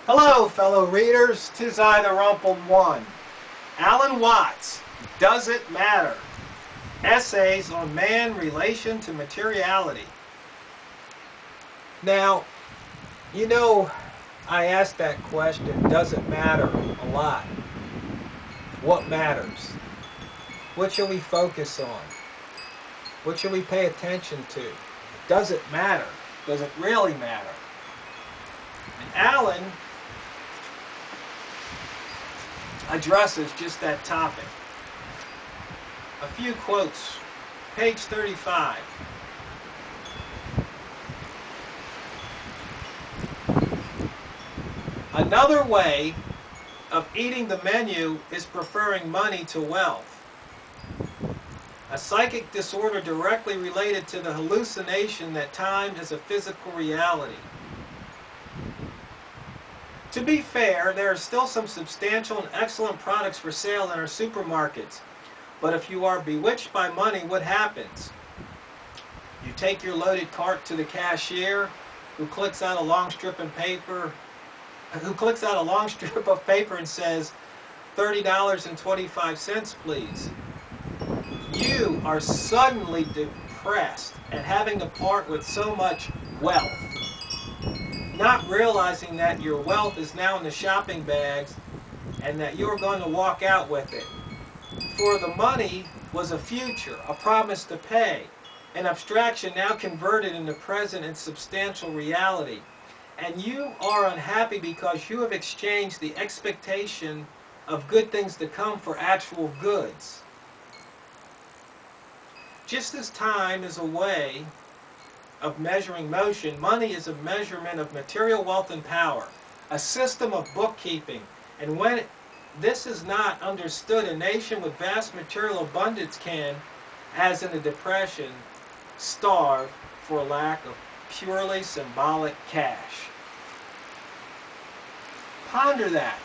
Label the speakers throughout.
Speaker 1: Hello, fellow readers. 'Tis I, the Rumpled One. Alan Watts, Does It Matter? Essays on Man, Relation to Materiality. Now, I asked that question, does it matter, a lot. What matters? What should we focus on? What should we pay attention to? Does it matter? Does it really matter? And Alan addresses just that topic. A few quotes. Page 35. Another way of eating the menu is preferring money to wealth. A psychic disorder directly related to the hallucination that time is a physical reality. To be fair, there are still some substantial and excellent products for sale in our supermarkets. But if you are bewitched by money, what happens? You take your loaded cart to the cashier, who clicks out a long strip of paper and says, $30.25, please. You are suddenly depressed at having to part with so much wealth, not realizing that your wealth is now in the shopping bags and that you're going to walk out with it. For the money was a future, a promise to pay, an abstraction now converted into present and substantial reality. And you are unhappy because you have exchanged the expectation of good things to come for actual goods. Just as time is a way of measuring motion, money is a measurement of material wealth and power, a system of bookkeeping. And when this is not understood, a nation with vast material abundance can, as in the Depression, starve for lack of purely symbolic cash. Ponder that.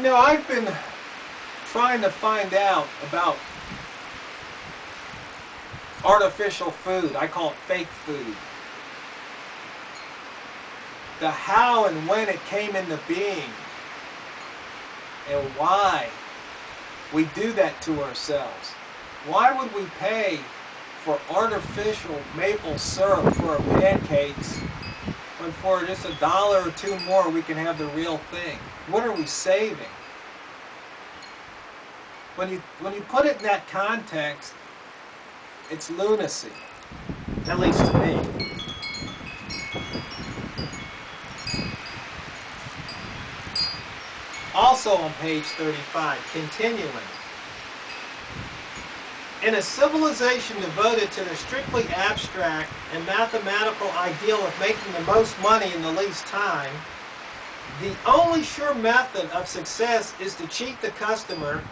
Speaker 1: I've been trying to find out about artificial food. I call it fake food. The how and when it came into being and why we do that to ourselves. Why would we pay for artificial maple syrup for our pancakes when for just $1 or $2 more we can have the real thing? What are we saving? When you put it in that context, it's lunacy, at least to me. Also on page 35, continuing. In a civilization devoted to the strictly abstract and mathematical ideal of making the most money in the least time, the only sure method of success is to cheat the customer,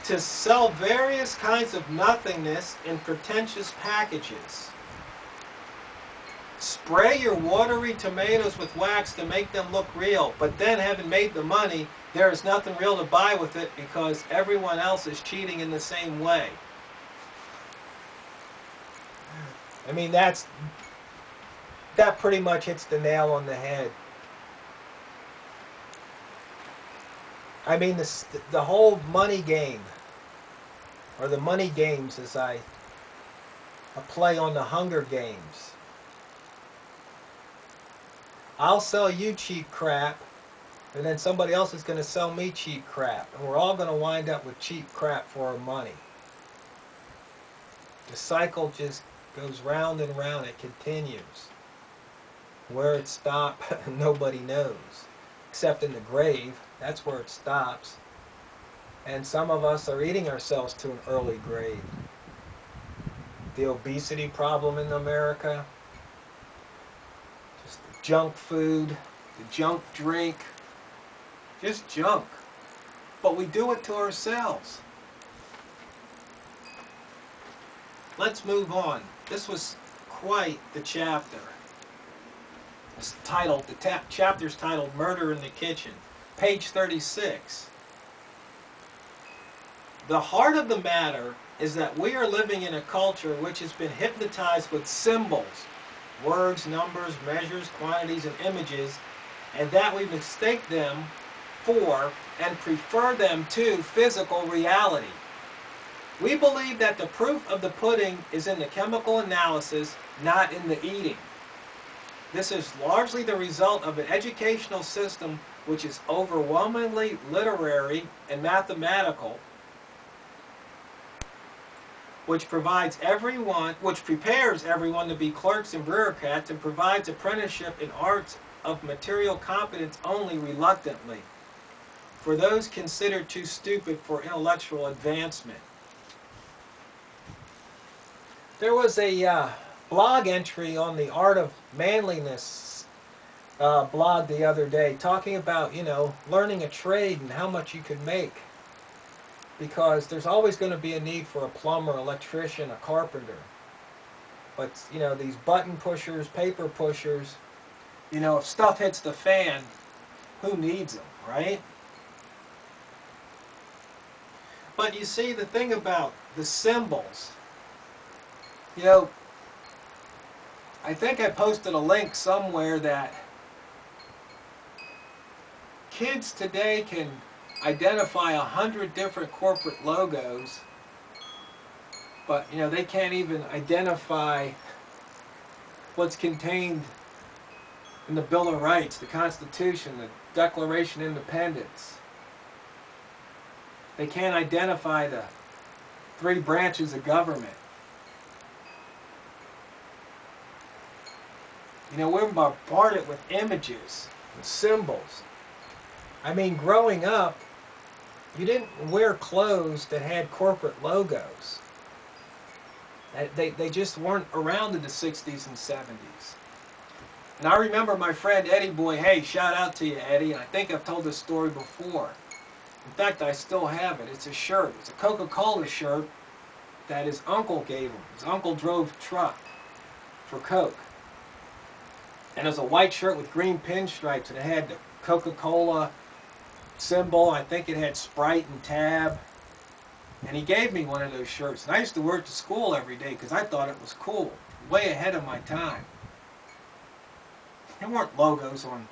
Speaker 1: to sell various kinds of nothingness in pretentious packages. Spray your watery tomatoes with wax to make them look real, but then having made the money, there is nothing real to buy with it because everyone else is cheating in the same way. I mean, that pretty much hits the nail on the head. I mean, the whole money game, or the money games as a play on the Hunger Games. I'll sell you cheap crap, and then somebody else is going to sell me cheap crap. And we're all going to wind up with cheap crap for our money. The cycle just goes round and round. It continues. Where it stops, nobody knows. Except in the grave. That's where it stops. And some of us are eating ourselves to an early grave. The obesity problem in America. Just the junk food. The junk drink. Just junk. But we do it to ourselves. Let's move on. This was quite the chapter. It's titled, the chapter's titled Murder in the Kitchen. Page 36. The heart of the matter is that we are living in a culture which has been hypnotized with symbols, words, numbers, measures, quantities, and images, and that we mistake them for and prefer them to physical reality. We believe that the proof of the pudding is in the chemical analysis, not in the eating. This is largely the result of an educational system which is overwhelmingly literary and mathematical, which prepares everyone to be clerks and bureaucrats, and provides apprenticeship in arts of material competence only reluctantly, for those considered too stupid for intellectual advancement. There was a blog entry on the Art of Manliness blog the other day talking about, learning a trade and how much you could make. Because there's always going to be a need for a plumber, electrician, a carpenter. But, these button pushers, paper pushers, if stuff hits the fan, who needs them, right? But you see, the thing about the symbols, I think I posted a link somewhere that kids today can identify 100 different corporate logos, but they can't even identify what's contained in the Bill of Rights, the Constitution, the Declaration of Independence. They can't identify the 3 branches of government. We're bombarded with images and symbols. I mean, growing up, you didn't wear clothes that had corporate logos. They just weren't around in the 60s and 70s. And I remember my friend Eddie Boy, hey, shout out to you, Eddie, and I think I've told this story before. In fact, I still have it. It's a shirt. It's a Coca-Cola shirt that his uncle gave him. His uncle drove a truck for Coke. And it was a white shirt with green pinstripes, and it had the Coca-Cola symbol. I think it had Sprite and Tab. And he gave me one of those shirts. And I used to wear it to school every day because I thought it was cool. Way ahead of my time. There weren't logos on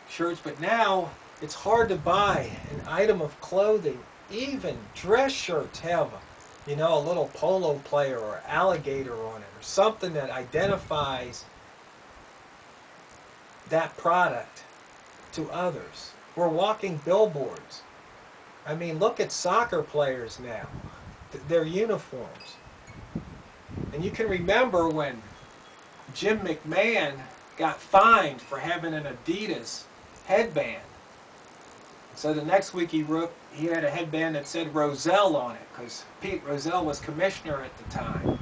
Speaker 1: shirts, but now it's hard to buy an item of clothing. Even dress shirts have a little polo player or alligator on it, or something that identifies that product to others. We're walking billboards. I mean, look at soccer players now, their uniforms. And you can remember when Jim McMahon got fined for having an Adidas headband. So the next week he had a headband that said Roselle on it, because Pete Rozelle was commissioner at the time.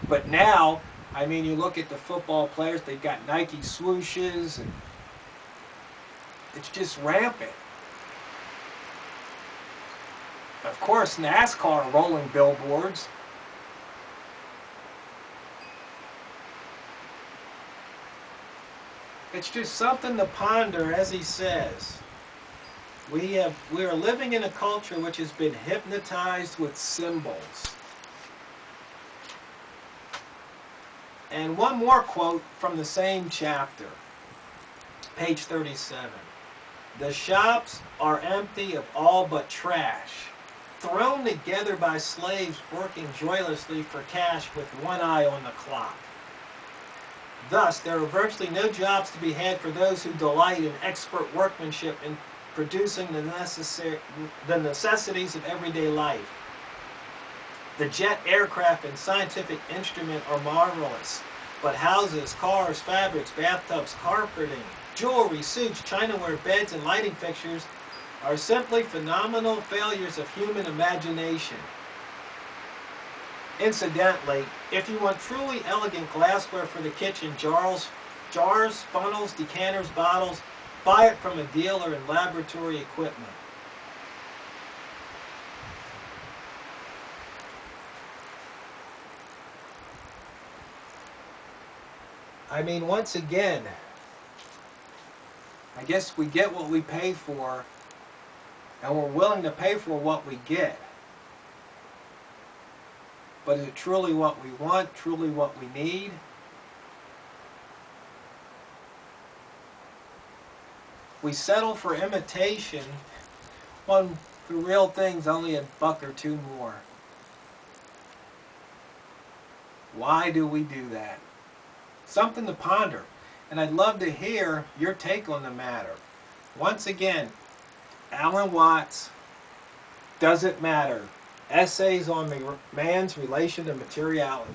Speaker 1: But now, I mean, you look at the football players, they've got Nike swooshes, and it's just rampant. Of course, NASCAR rolling billboards. It's just something to ponder, as he says. We are living in a culture which has been hypnotized with symbols. And one more quote from the same chapter, page 37. The shops are empty of all but trash, thrown together by slaves working joylessly for cash with one eye on the clock. Thus, there are virtually no jobs to be had for those who delight in expert workmanship in producing the necessities of everyday life. The jet, aircraft, and scientific instrument are marvelous, but houses, cars, fabrics, bathtubs, carpeting, jewelry, suits, chinaware, beds, and lighting fixtures are simply phenomenal failures of human imagination. Incidentally, if you want truly elegant glassware for the kitchen, jars, funnels, decanters, bottles, buy it from a dealer in laboratory equipment. I mean, once again, I guess we get what we pay for, and we're willing to pay for what we get. But is it truly what we want, truly what we need? We settle for imitation when the real thing's only a buck or two more. Why do we do that? Something to ponder, and I'd love to hear your take on the matter. Once again, Alan Watts, Does It Matter? Essays on Man's Relation to Materiality.